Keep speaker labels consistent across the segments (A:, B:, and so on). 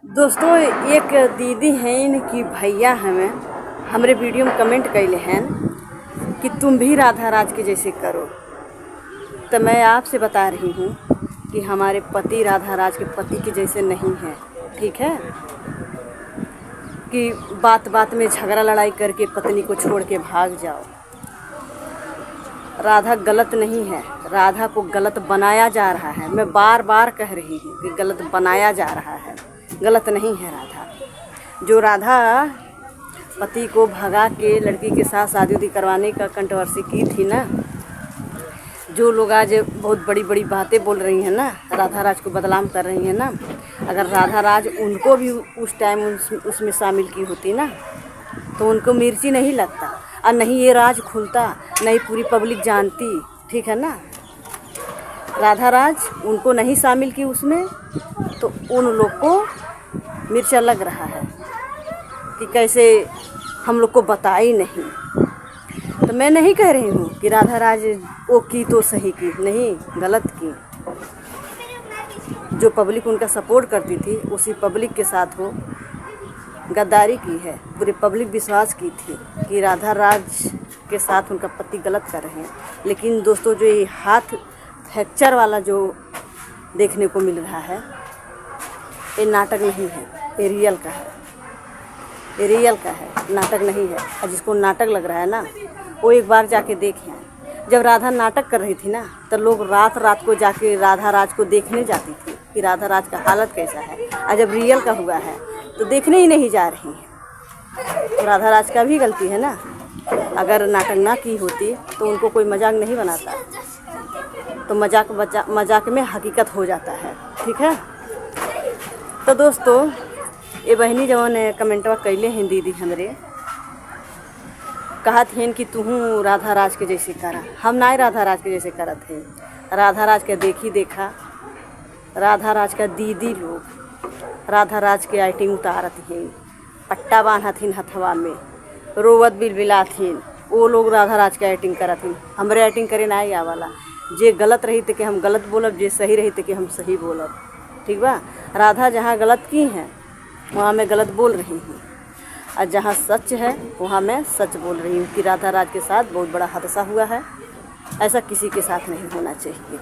A: दोस्तों एक दीदी हैं कि भैया हमें हमरे वीडियो में कमेंट कैले हैं कि तुम भी राधा राज के जैसे करो। तो मैं आपसे बता रही हूँ कि हमारे पति राधा राज के पति के जैसे नहीं हैं। ठीक है कि बात बात में झगड़ा लड़ाई करके पत्नी को छोड़ के भाग जाओ। राधा गलत नहीं है, राधा को गलत बनाया जा रहा है। मैं बार बार कह रही हूँ कि गलत बनाया जा रहा है, गलत नहीं है राधा। जो राधा पति को भगा के लड़की के साथ शादी उदी करवाने का कंट्रोवर्सी की थी ना, जो लोग आज बहुत बड़ी बड़ी बातें बोल रही हैं ना, राधा राज को बदनाम कर रही हैं ना, अगर राधा राज उनको भी उस टाइम उसमें शामिल की होती ना तो उनको मिर्ची नहीं लगता और नहीं ये राज खुलता, नहीं पूरी पब्लिक जानती। ठीक है ना, राधा राज उनको नहीं शामिल की उसमें तो उन लोग को मिर्चा लग रहा है कि कैसे हम लोग को बताई नहीं। तो मैं नहीं कह रही हूँ कि राधा राज वो की तो सही की, नहीं गलत की। जो पब्लिक उनका सपोर्ट करती थी उसी पब्लिक के साथ वो गद्दारी की है। पूरी पब्लिक विश्वास की थी कि राधा राज के साथ उनका पति गलत कर रहे हैं। लेकिन दोस्तों जो ये हाथ फ्रैक्चर वाला जो देखने को मिल रहा है, ये नाटक नहीं है, ये रियल का है, ये रियल का है, नाटक नहीं है। और जिसको नाटक लग रहा है ना वो एक बार जाके देखें। जब राधा नाटक कर रही थी ना तो लोग रात रात को जाके राधा राज को देखने जाती थी कि राधा राज का हालत कैसा है। और जब रियल का हुआ है तो देखने ही नहीं जा रही हैं। तो राधा राज का भी गलती है ना। अगर नाटक ना की होती तो उनको कोई मजाक नहीं बनाता, तो मजाक में हकीकत हो जाता है। ठीक है, तो दोस्तों ये बहनी जवन कमेंटवा कैले हैं दीदी हमरे, कहत हैं कि तू राधा राज के जैसे करा। हम ना राधा राज के जैसे करत हैं। राधा राज का देखी देखा, राधा राज का दीदी लोग राधा राज के एक्टिंग उतारत हैं, पट्टा बांधथिन हथवा में, रोवत बिलबिलाथिन, वो लोग राधा राज के एक्टिंग करथिन। हमरे एक्टिंग करे ना आ वाला। जे गलत रही थे कि हम गलत बोलब, जे सही रही थे कि हम सही बोलब। ठीक बा, राधा जहाँ गलत की हैं वहाँ मैं गलत बोल रही हूँ, और जहाँ सच है वहाँ मैं सच बोल रही हूँ कि राधा राज के साथ बहुत बड़ा हादसा हुआ है। ऐसा किसी के साथ नहीं होना चाहिए।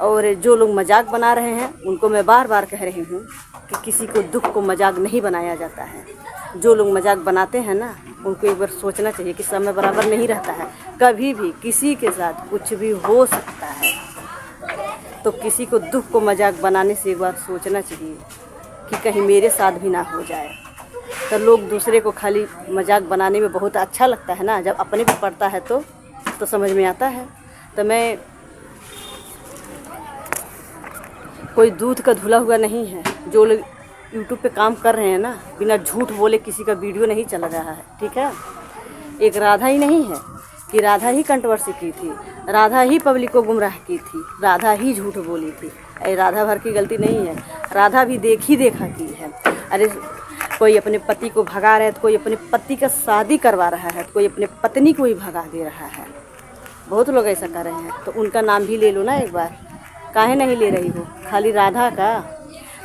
A: और जो लोग मजाक बना रहे हैं उनको मैं बार बार कह रही हूँ कि किसी को दुख को मजाक नहीं बनाया जाता है। जो लोग मजाक बनाते हैं ना उनको एक बार सोचना चाहिए कि समय बराबर नहीं रहता है। कभी भी किसी के साथ कुछ भी हो सकता है, तो किसी को दुख को मजाक बनाने से एक बार सोचना चाहिए कि कहीं मेरे साथ भी ना हो जाए। तो लोग दूसरे को खाली मजाक बनाने में बहुत अच्छा लगता है ना, जब अपने पे पड़ता है तो समझ में आता है। तो मैं कोई दूध का धुला हुआ नहीं है। जो लोग यूट्यूब पे काम कर रहे हैं ना, बिना झूठ बोले किसी का वीडियो नहीं चल रहा है। ठीक है, एक राधा ही नहीं है कि राधा ही कंट्रोवर्सी की थी, राधा ही पब्लिक को गुमराह की थी, राधा ही झूठ बोली थी। अरे राधा भर की गलती नहीं है, राधा भी देखी देखा की है। अरे कोई अपने पति को भगा रहा है तो कोई अपने पति का शादी करवा रहा है, तो कोई अपने पत्नी को ही भगा दे रहा है। बहुत लोग ऐसा कर रहे हैं, तो उनका नाम भी ले लो ना एक बार। काहे नहीं ले रही हो खाली राधा का?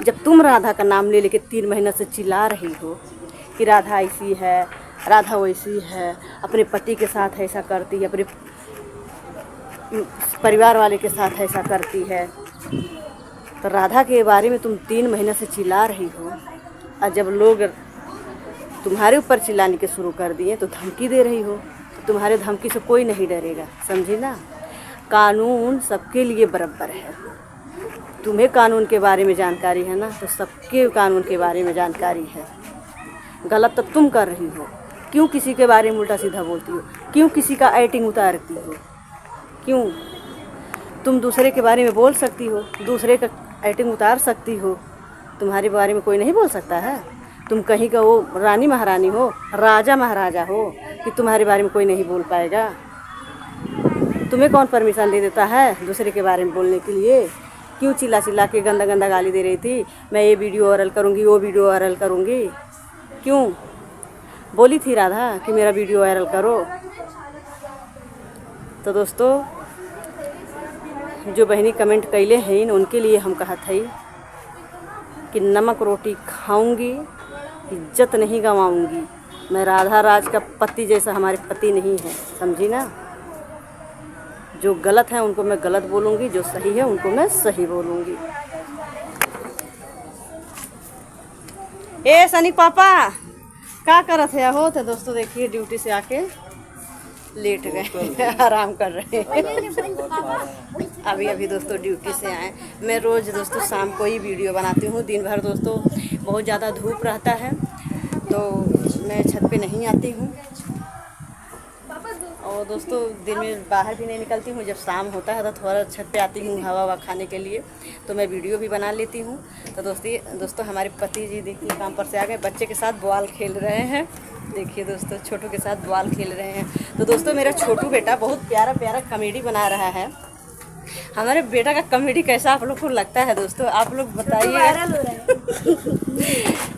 A: जब तुम राधा का नाम ले लेके 3 महीना से चिल्ला रही हो कि राधा ऐसी है, राधा वैसी है, अपने पति के साथ ऐसा करती है, अपने परिवार वाले के साथ ऐसा करती है, तो राधा के बारे में तुम 3 महीना से चिल्ला रही हो। और जब लोग तुम्हारे ऊपर चिल्लाने के शुरू कर दिए तो धमकी दे रही हो। तो तुम्हारे धमकी से कोई नहीं डरेगा, समझी ना। कानून सबके लिए बराबर है। तुम्हें कानून के बारे में जानकारी है ना, तो सबके कानून के बारे में जानकारी है। गलत तो तुम कर रही हो। क्यों किसी के बारे में उल्टा सीधा बोलती हो? क्यों किसी का एक्टिंग उतारती हो? क्यों? तुम दूसरे के बारे में बोल सकती हो, दूसरे का एक्टिंग उतार सकती हो, तुम्हारे बारे में कोई नहीं बोल सकता है। तुम कहीं का वो रानी महारानी हो, राजा महाराजा हो कि तुम्हारे बारे में कोई नहीं बोल पाएगा? तुम्हें कौन परमिशन दे देता है दूसरे के बारे में बोलने के लिए? क्यों चिल्ला चिल्ला के गंदा गंदा गाली दे रही थी, मैं ये वीडियो वायरल करूँगी, वो वीडियो वायरल करूँगी? क्यों बोली थी राधा कि मेरा वीडियो वायरल करो? तो दोस्तों जो बहनी कमेंट कैले हैं उनके लिए हम कहत हई कि नमक रोटी खाऊंगी, इज्जत नहीं गंवाऊंगी। मैं राधा राज का पति जैसा हमारे पति नहीं है, समझी ना। जो गलत है उनको मैं गलत बोलूँगी, जो सही है उनको मैं सही बोलूँगी। ए सनी पापा क्या करत है हो? तो दोस्तों देखिए ड्यूटी से आके लेट गए आराम कर रहे हैं। अभी दोस्तों ड्यूटी से आए। मैं रोज़ दोस्तों शाम को ही वीडियो बनाती हूँ। दिन भर दोस्तों बहुत ज़्यादा धूप रहता है तो मैं छत पे नहीं आती हूँ, और दोस्तों दिन में बाहर भी नहीं निकलती हूँ। जब शाम होता है तो थोड़ा छत पे आती हूँ हवा खाने के लिए, तो मैं वीडियो भी बना लेती हूँ। तो दोस्तों हमारे पति जी देखिए काम पर से आ गए, बच्चे के साथ बॉल खेल रहे हैं। देखिए दोस्तों छोटू के साथ बॉल खेल रहे हैं। तो दोस्तों मेरा छोटू बेटा बहुत प्यारा प्यारा कॉमेडी बना रहा है। हमारे बेटा का कॉमेडी कैसा आप लोग को लगता है दोस्तों? आप लोग बताइए।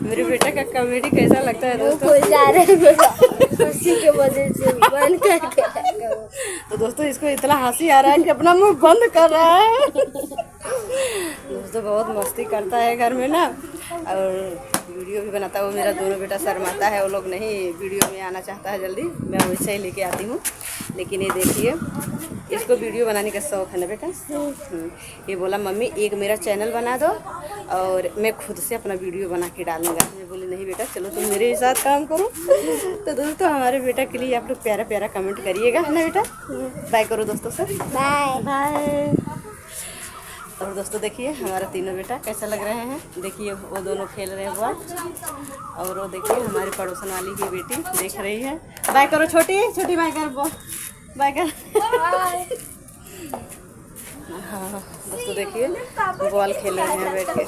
A: मेरे बेटा का कॉमेडी कैसा लगता है दोस्तों?
B: खुशी के वजह से बंद करके
A: तो दोस्तों इसको इतना हंसी आ रहा है कि अपना मुंह बंद कर रहा है। दोस्तों बहुत मस्ती करता है घर में ना, और वीडियो भी बनाता है। वो मेरा दोनों बेटा शर्माता है, वो लोग नहीं वीडियो में आना चाहता है जल्दी, मैं वैसे ही लेके आती हूँ। लेकिन ये देखिए इसको वीडियो बनाने का शौक है ना बेटा। ये बोला मम्मी एक मेरा चैनल बना दो और मैं खुद से अपना वीडियो बना के डालूंगा। मैं बोली नहीं बेटा चलो तुम मेरे साथ काम करो। तो दोस्तों हमारे बेटा के लिए आप लोग प्यारा प्यारा कमेंट करिएगा ना बेटा। बाय करो दोस्तों सर।
B: Bye
A: bye. और दोस्तों देखिए हमारा तीनों बेटा कैसा लग रहे हैं। देखिए वो दोनों खेल रहे हैं बॉल, और वो देखिए हमारे पड़ोसन वाली की बेटी देख रही है। बाय करो छोटी छोटी, बाय कर बाय कर। हाँ दोस्तों देखिए बॉल खेल रहे हैं बैठ के।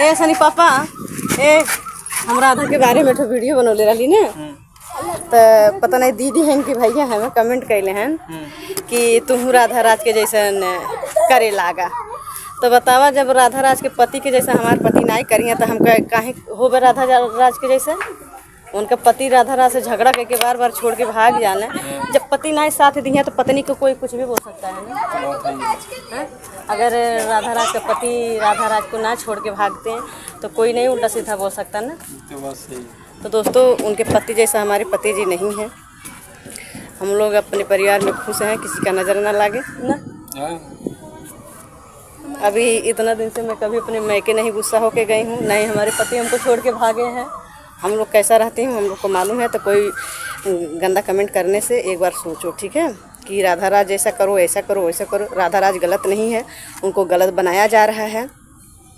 A: ए सनी पापा ए हम राधा के बारे में तो वीडियो बनौले रही ना, तो पता नहीं दीदी हैं कि भैया हैं कमेंट कैले हैं कि तुम राधा राज के जैसन करे लागा। तो बतावा जब राधा राज के पति के जैसा हमारे पति नहीं करिए तो हम काहे हो गए राधा राज के जैसे? उनका पति राधा राज से झगड़ा करके बार बार छोड़ के भाग जाना। जब पति नहीं साथ दिए तो पत्नी को कोई कुछ भी बोल सकता है ना। अगर राधा राज का पति राधा राज को ना छोड़ के भागते हैं तो कोई नहीं उल्टा सीधा बोल सकता ना। तो दोस्तों उनके पति जैसा हमारे पति जी नहीं हैं। हम लोग अपने परिवार में खुश हैं, किसी का नज़र ना लागे ना। अभी इतना दिन से मैं कभी अपने मैके नहीं गुस्सा होके गई हूँ, नहीं हमारे पति हमको छोड़ के भागे हैं। हम लोग कैसा रहते हैं हम लोग को मालूम है। तो कोई गंदा कमेंट करने से एक बार सोचो, ठीक है, कि राधा राज ऐसा करो ऐसा करो वैसा करो। राधा राज गलत नहीं है, उनको गलत बनाया जा रहा है।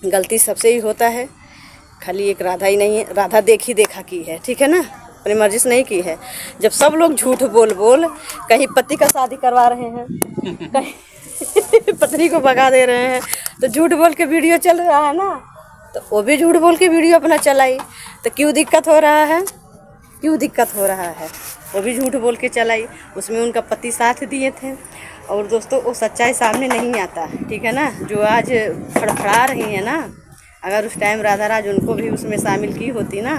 A: गलती सबसे ही होता है, खाली एक राधा ही नहीं है। राधा देखी देखा की है, ठीक है ना, अपनी मर्जी से नहीं की है। जब सब लोग झूठ बोल बोल कहीं पति का शादी करवा रहे हैं, कहीं पत्नी को भगा दे रहे हैं, तो झूठ बोल के वीडियो चल रहा है ना, तो वो भी झूठ बोल के वीडियो अपना चलाई। तो क्यों दिक्कत हो रहा है? क्यों दिक्कत हो रहा है? वो भी झूठ बोल के चलाई, उसमें उनका पति साथ दिए थे। और दोस्तों वो सच्चाई सामने नहीं आता, ठीक है ना। जो आज फड़फड़ा रही है ना, अगर उस टाइम राधा राज उनको भी उसमें शामिल की होती ना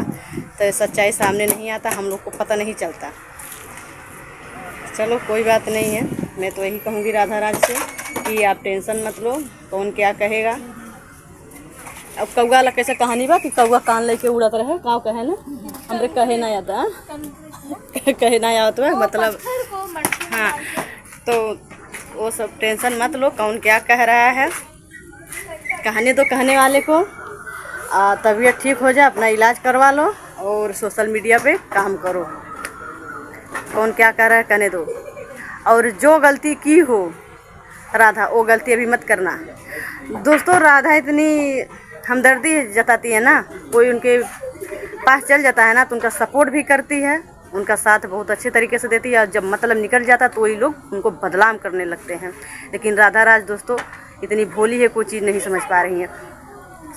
A: तो सच्चाई सामने नहीं आता, हम लोग को पता नहीं चलता। चलो कोई बात नहीं है, मैं तो यही कहूँगी राधा राज से कि आप टेंशन मत लो, कौन क्या कहेगा। अब कौआ ला कैसे कहानी बा कि कौआ कान लेके उड़त रहे, गाँव कहे ना, हमरे कहे ना आता कहे ना आता है मतलब। हाँ तो वो सब टेंशन मत लो, कौन क्या कह रहा है, कहने दो कहने वाले को। तबीयत ठीक हो जाए अपना इलाज करवा लो और सोशल मीडिया पे काम करो। कौन क्या कर रहा है कहने दो। और जो गलती की हो राधा वो गलती अभी मत करना। दोस्तों राधा इतनी हमदर्दी जताती है ना, कोई उनके पास चल जाता है ना तो उनका सपोर्ट भी करती है, उनका साथ बहुत अच्छे तरीके से देती है। और जब मतलब निकल जाता तो वही लोग उनको बदनाम करने लगते हैं। लेकिन राधा राज दोस्तों इतनी भोली है, कोई चीज़ नहीं समझ पा रही हैं।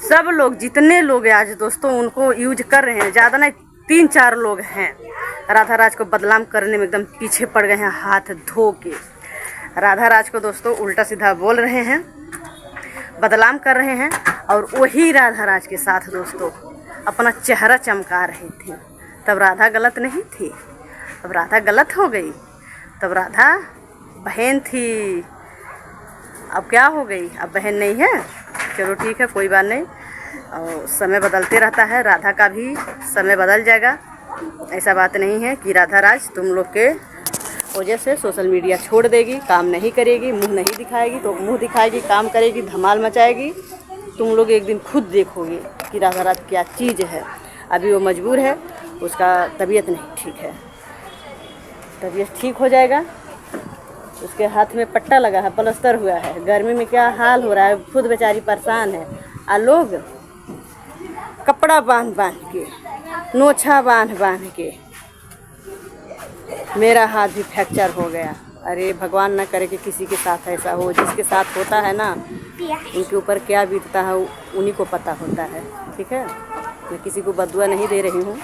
A: सब लोग जितने लोग हैं आज दोस्तों उनको यूज कर रहे हैं, ज़्यादा नहीं 3-4 लोग हैं राधा राज को बदनाम करने में एकदम पीछे पड़ गए हैं हाथ धो के। राधा राज को दोस्तों उल्टा सीधा बोल रहे हैं, बदनाम कर रहे हैं, और वही राधा राज के साथ दोस्तों अपना चेहरा चमका रहे थे। तब राधा गलत नहीं थी, अब राधा गलत हो गई। तब राधा बहन थी, अब क्या हो गई, अब बहन नहीं है, चलो ठीक है, कोई बात नहीं। और समय बदलते रहता है, राधा का भी समय बदल जाएगा। ऐसा बात नहीं है कि राधा राज तुम लोग के वजह से सोशल मीडिया छोड़ देगी, काम नहीं करेगी, मुंह नहीं दिखाएगी। तो मुंह दिखाएगी, काम करेगी, धमाल मचाएगी। तुम लोग एक दिन खुद देखोगे कि राधा राज क्या चीज़ है। अभी वो मजबूर है, उसका तबीयत नहीं ठीक है, तबीयत ठीक हो जाएगा। उसके हाथ में पट्टा लगा है, प्लास्टर हुआ है, गर्मी में क्या हाल हो रहा है, खुद बेचारी परेशान है। आ लोग कपड़ा बांध बांध के, नोछा बांध बांध के, मेरा हाथ भी फ्रैक्चर हो गया। अरे भगवान ना करे कि किसी के साथ ऐसा हो। जिसके साथ होता है ना, उनके ऊपर क्या बीतता है उन्हीं को पता होता है। ठीक है, मैं किसी को बददुआ नहीं दे रही हूँ,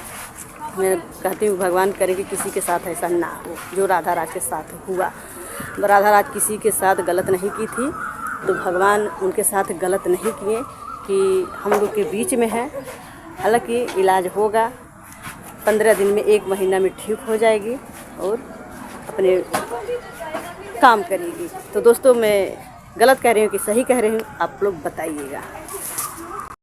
A: मैं कहती हूँ भगवान करे कि किसी के साथ ऐसा ना हो जो राधा राज के साथ हुआ। राधा राज किसी के साथ गलत नहीं की थी, तो भगवान उनके साथ गलत नहीं किए कि हम लोग के बीच में है। हालांकि इलाज होगा, 15 दिन में, 1 महीना में ठीक हो जाएगी और अपने काम करेगी। तो दोस्तों, मैं गलत कह रही हूँ कि सही कह रही हूँ, आप लोग बताइएगा।